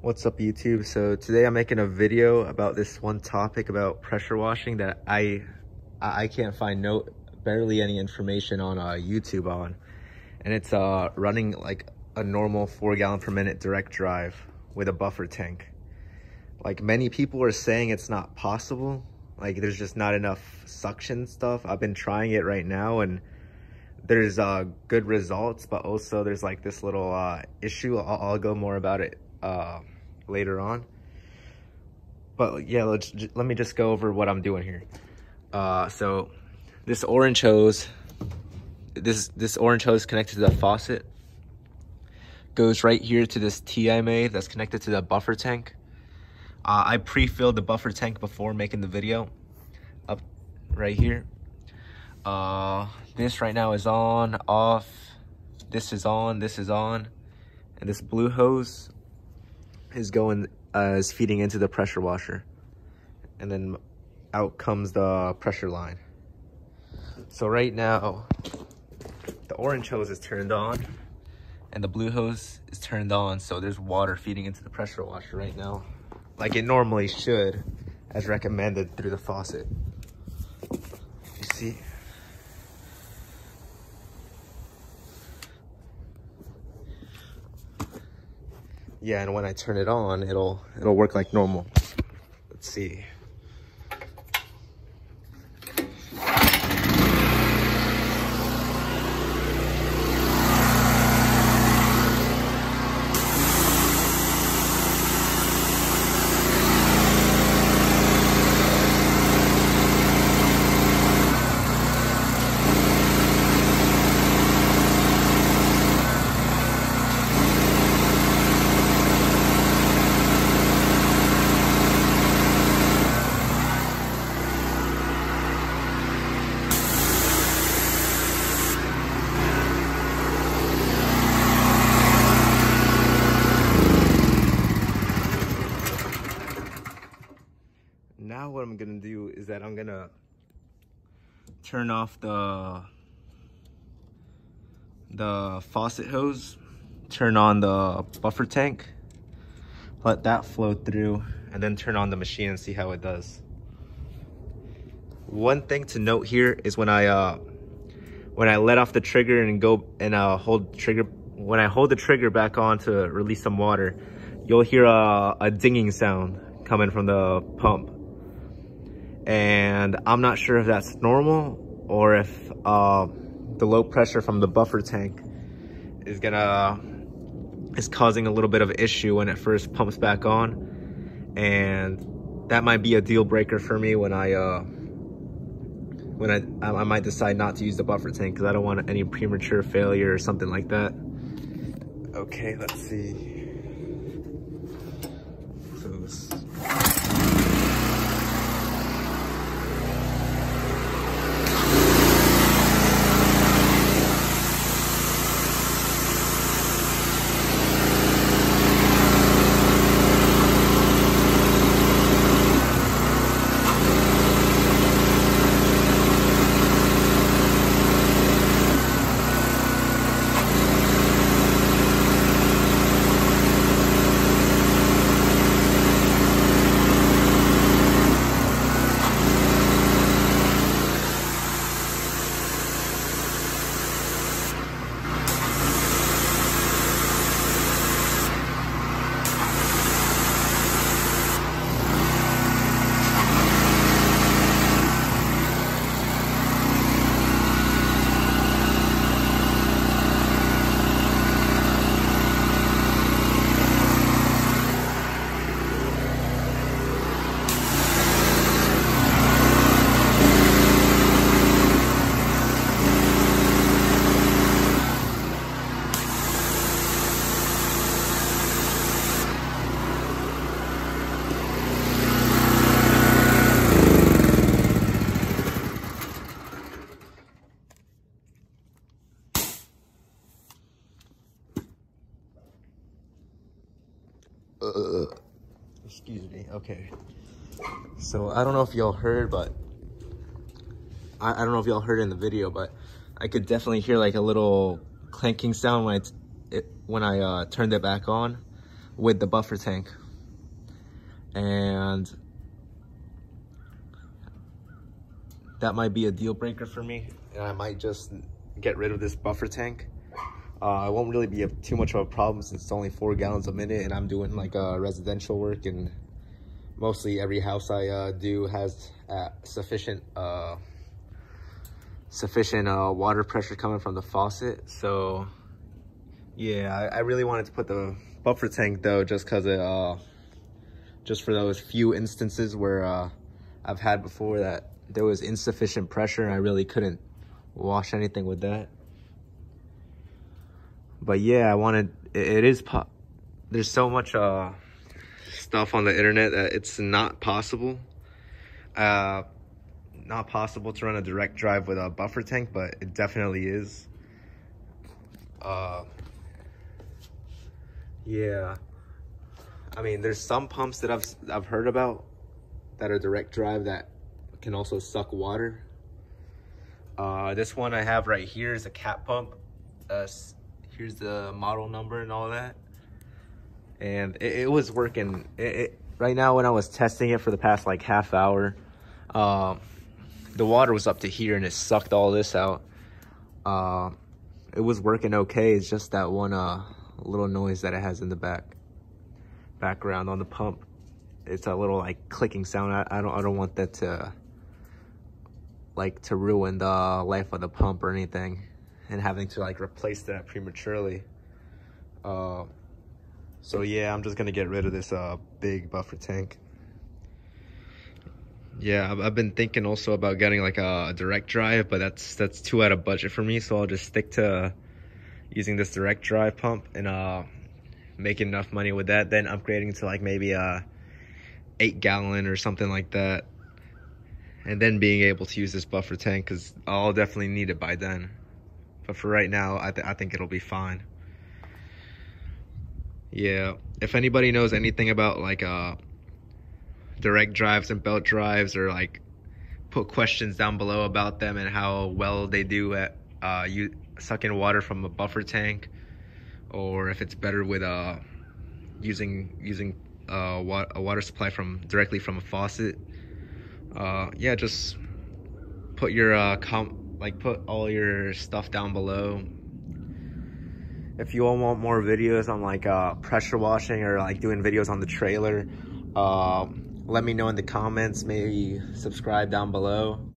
What's up, YouTube? So today I'm making a video about this one topic about pressure washing that I can't find barely any information on YouTube on, and it's running like a normal 4 gallon per minute direct drive with a buffer tank. Like, many people are saying it's not possible, like there's just not enough suction stuff. I've been trying it right now and there's good results, but also there's like this little issue. I'll go more about it later on, but yeah, let me just go over what I'm doing here. So this orange hose, this orange hose connected to the faucet goes right here to this tee I made that's connected to the buffer tank. I pre-filled the buffer tank before making the video up right here. This right now is on, off, this is on, and this blue hose is feeding into the pressure washer, and then out comes the pressure line. So right now the orange hose is turned on and the blue hose is turned on, so there's water feeding into the pressure washer right now, like it normally should, as recommended through the faucet. You see? Yeah, and when I turn it on, it'll work like normal. Let's see. Now what I'm gonna do is that I'm gonna turn off the faucet hose, turn on the buffer tank, let that flow through, and then turn on the machine and see how it does. One thing to note here is when I let off the trigger and go and hold the trigger, when I hold the trigger back on to release some water, you'll hear a dinging sound coming from the pump. And I'm not sure if that's normal or if the low pressure from the buffer tank is causing a little bit of issue when it first pumps back on, and that might be a deal breaker for me when I might decide not to use the buffer tank, because I don't want any premature failure or something like that. Okay, let's see. So excuse me. Okay, so I don't know if y'all heard, but I don't know if y'all heard in the video, but I could definitely hear like a little clanking sound when I turned it back on. with the buffer tank. And that might be a deal breaker for me, and I might just get rid of this buffer tank. It won't really be too much of a problem since it's only 4 gallons a minute, and I'm doing like residential work, and mostly every house I do has sufficient water pressure coming from the faucet. So yeah, I really wanted to put the buffer tank though, just because it just for those few instances where I've had before that there was insufficient pressure and I really couldn't wash anything with that. But yeah, I wanted, there's so much stuff on the internet that it's not possible to run a direct drive with a buffer tank, but it definitely is. Yeah, I mean, there's some pumps that I've heard about that are direct drive that can also suck water. This one I have right here is a cat pump. Here's the model number and all that, and it was working. Right now, when I was testing it for the past like half hour, the water was up to here and it sucked all this out. It was working okay. It's just that one little noise that it has in the background on the pump. It's a little like clicking sound. I don't want that to ruin the life of the pump or anything, and having to like replace that prematurely. So yeah, I'm just gonna get rid of this big buffer tank. Yeah, I've been thinking also about getting like a direct drive, but that's too out of budget for me, so I'll just stick to using this direct drive pump and making enough money with that, then upgrading to like maybe a 8-gallon or something like that, and then being able to use this buffer tank, because I'll definitely need it by then. But for right now, I think it'll be fine. Yeah, if anybody knows anything about like direct drives and belt drives, or like put questions down below about them and how well they do at sucking water from a buffer tank, or if it's better with using a water supply directly from a faucet. Yeah, just put your put all your stuff down below. If you all want more videos on like pressure washing or like doing videos on the trailer, let me know in the comments. Maybe subscribe down below.